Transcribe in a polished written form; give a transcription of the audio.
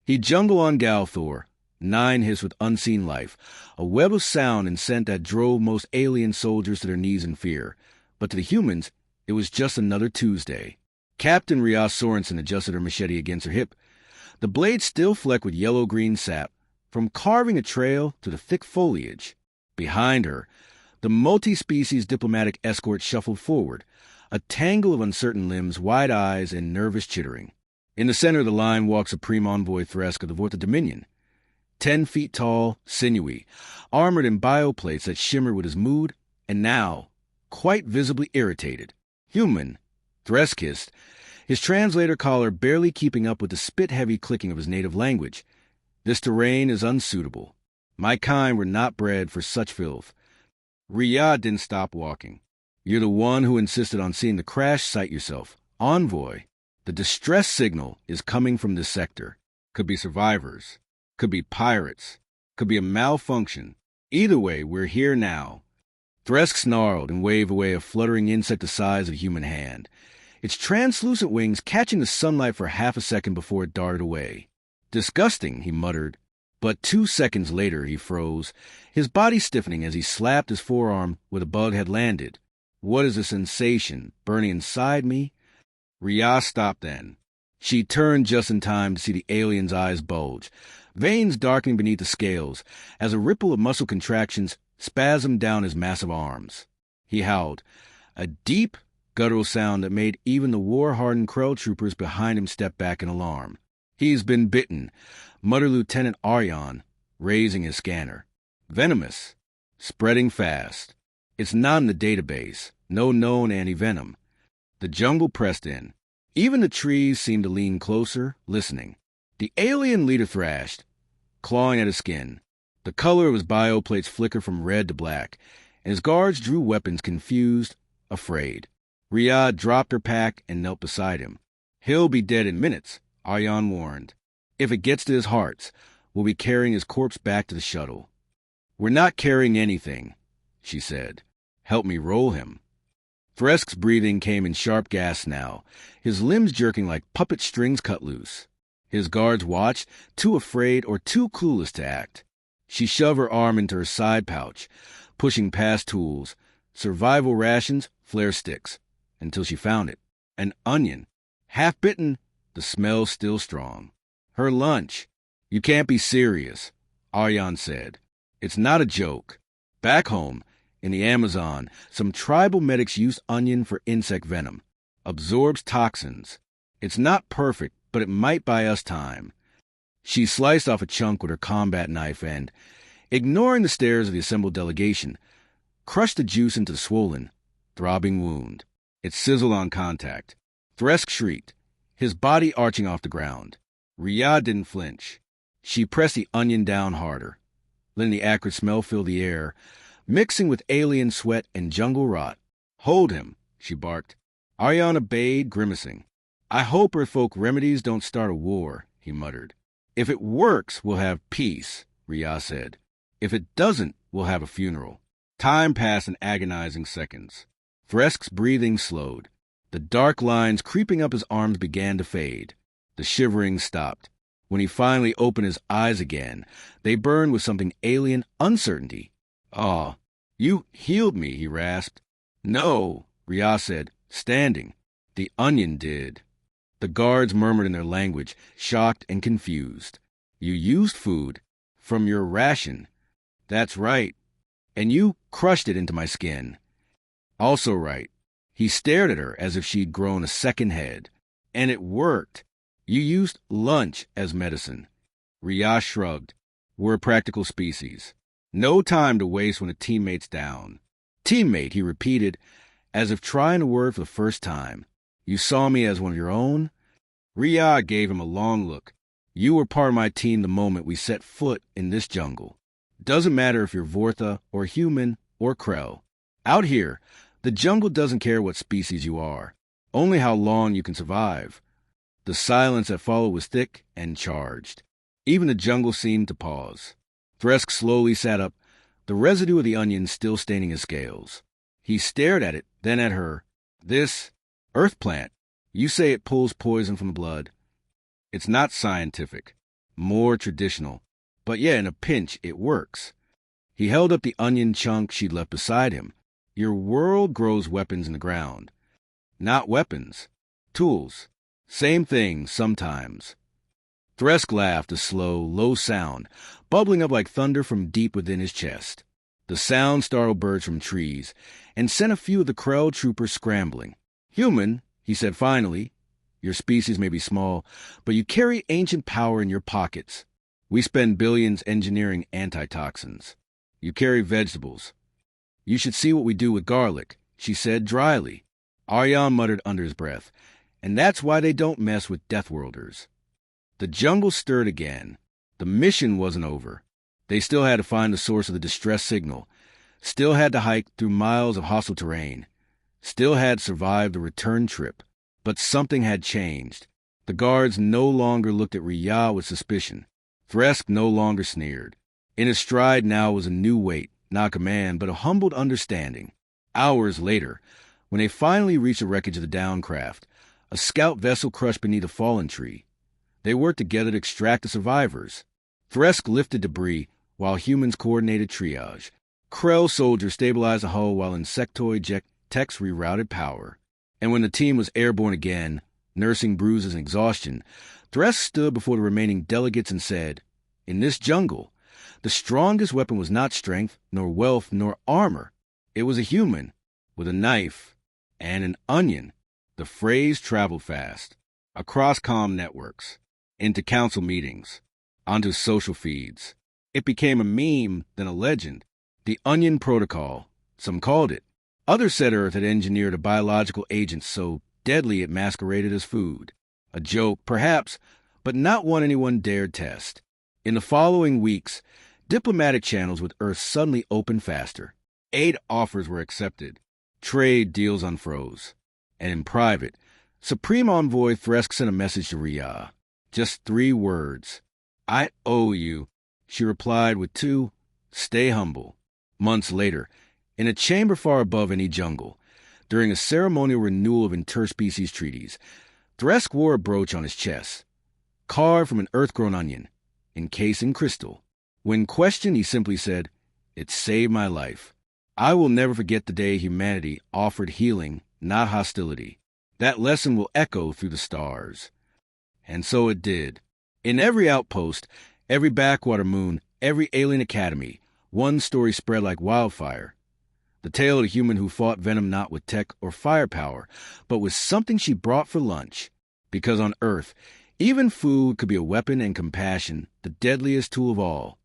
He jungled on Galthor, 9 hissed with unseen life, a web of sound and scent that drove most alien soldiers to their knees in fear. But to the humans, it was just another Tuesday. Captain Rias Sorensen adjusted her machete against her hip, the blade still flecked with yellow-green sap, from carving a trail to the thick foliage. Behind her, the multi-species diplomatic escort shuffled forward, a tangle of uncertain limbs, wide eyes, and nervous chittering. In the center of the line walked Supreme Envoy Thresk of the Vorta Dominion, 10 feet tall, sinewy, armored in bioplates that shimmered with his mood, and now, quite visibly irritated. Human, Thresk hissed, his translator collar barely keeping up with the spit-heavy clicking of his native language. This terrain is unsuitable. My kind were not bred for such filth. Riyadh didn't stop walking. You're the one who insisted on seeing the crash site yourself. Envoy, the distress signal is coming from this sector. Could be survivors. Could be pirates. Could be a malfunction. Either way, we're here now. Thresk snarled and waved away a fluttering insect the size of a human hand, its translucent wings catching the sunlight for half a second before it darted away. Disgusting, he muttered. But 2 seconds later he froze, his body stiffening as he slapped his forearm where the bug had landed. What is the sensation burning inside me? Riyas stopped then. She turned just in time to see the alien's eyes bulge, veins darkening beneath the scales, as a ripple of muscle contractions spasmed down his massive arms. He howled, a deep, guttural sound that made even the war-hardened Krell troopers behind him step back in alarm. He's been bitten, muttered Lieutenant Aryan, raising his scanner. Venomous. Spreading fast. It's not in the database. No known antivenom. The jungle pressed in. Even the trees seemed to lean closer, listening. The alien leader thrashed, clawing at his skin. The color of his bioplates flickered from red to black, and his guards drew weapons, confused, afraid. Riyadh dropped her pack and knelt beside him. He'll be dead in minutes, Aryan warned. If it gets to his hearts, we'll be carrying his corpse back to the shuttle. We're not carrying anything, she said. Help me roll him. Thresk's breathing came in sharp gasps now, his limbs jerking like puppet strings cut loose. His guards watched, too afraid or too clueless to act. She shoved her arm into her side pouch, pushing past tools, survival rations, flare sticks, until she found it. An onion. Half bitten, the smell still strong. Her lunch. You can't be serious, Aryan said. It's not a joke. Back home, in the Amazon, some tribal medics used onion for insect venom. Absorbs toxins. It's not perfect, but it might buy us time. She sliced off a chunk with her combat knife and, ignoring the stares of the assembled delegation, crushed the juice into the swollen, throbbing wound. It sizzled on contact. Thresk shrieked, his body arching off the ground. Riyadh didn't flinch. She pressed the onion down harder, letting the acrid smell fill the air, mixing with alien sweat and jungle rot. Hold him, she barked. Aryan obeyed, grimacing. I hope her folk remedies don't start a war, he muttered. If it works, we'll have peace, Riyadh said. If it doesn't, we'll have a funeral. Time passed in agonizing seconds. Thresk's breathing slowed. The dark lines creeping up his arms began to fade. The shivering stopped. When he finally opened his eyes again, they burned with something alien uncertainty. "Ah, you healed me," he rasped. "No," Riyadh said, standing. "The onion did." The guards murmured in their language, shocked and confused. "You used food from your ration." "That's right. And you crushed it into my skin." "Also right." He stared at her as if she'd grown a second head. "And it worked. You used lunch as medicine." Riyadh shrugged. "We're a practical species. No time to waste when a teammate's down." "Teammate," he repeated, as if trying the word for the first time. "You saw me as one of your own?" Riyadh gave him a long look. "You were part of my team the moment we set foot in this jungle. Doesn't matter if you're Vortha or human or Krell. Out here, the jungle doesn't care what species you are, only how long you can survive." The silence that followed was thick and charged. Even the jungle seemed to pause. Thresk slowly sat up, the residue of the onion still staining his scales. He stared at it, then at her. "This earth plant, you say it pulls poison from the blood." "It's not scientific." More traditional. But yeah, in a pinch, it works. He held up the onion chunk she'd left beside him. Your world grows weapons in the ground. Not weapons. Tools. Same thing, sometimes. Thresk laughed, a slow, low sound, bubbling up like thunder from deep within his chest. The sound startled birds from trees, and sent a few of the Krell troopers scrambling. Human, he said finally, your species may be small, but you carry ancient power in your pockets. We spend billions engineering antitoxins. You carry vegetables. You should see what we do with garlic, she said dryly. Aryan muttered under his breath, and that's why they don't mess with Deathworlders. The jungle stirred again. The mission wasn't over. They still had to find the source of the distress signal, still had to hike through miles of hostile terrain, still had survived the return trip. But something had changed. The guards no longer looked at Riyah with suspicion. Thresk no longer sneered. In his stride now was a new weight, not command, but a humbled understanding. Hours later, when they finally reached the wreckage of the downed craft, a scout vessel crushed beneath a fallen tree, they worked together to extract the survivors. Thresk lifted debris while humans coordinated triage. Krell soldiers stabilized the hull while insectoid techs rerouted power. And when the team was airborne again, nursing bruises and exhaustion, Thresk stood before the remaining delegates and said, in this jungle, the strongest weapon was not strength, nor wealth, nor armor. It was a human, with a knife and an onion. The phrase traveled fast, across comm networks, into council meetings, onto social feeds. It became a meme, then a legend. The Onion Protocol, some called it. Others said Earth had engineered a biological agent so deadly it masqueraded as food. A joke, perhaps, but not one anyone dared test. In the following weeks, diplomatic channels with Earth suddenly opened faster. Aid offers were accepted. Trade deals unfroze. And in private, Supreme Envoy Thresk sent a message to Riyah. Just 3 words. I owe you. She replied with 2, stay humble. Months later, in a chamber far above any jungle, during a ceremonial renewal of interspecies treaties, Thresk wore a brooch on his chest, carved from an earth-grown onion, encased in crystal. When questioned, he simply said, it saved my life. I will never forget the day humanity offered healing, not hostility. That lesson will echo through the stars. And so it did. In every outpost, every backwater moon, every alien academy, one story spread like wildfire. The tale of the human who fought venom not with tech or firepower, but with something she brought for lunch. Because on Earth, even food could be a weapon, and compassion, the deadliest tool of all.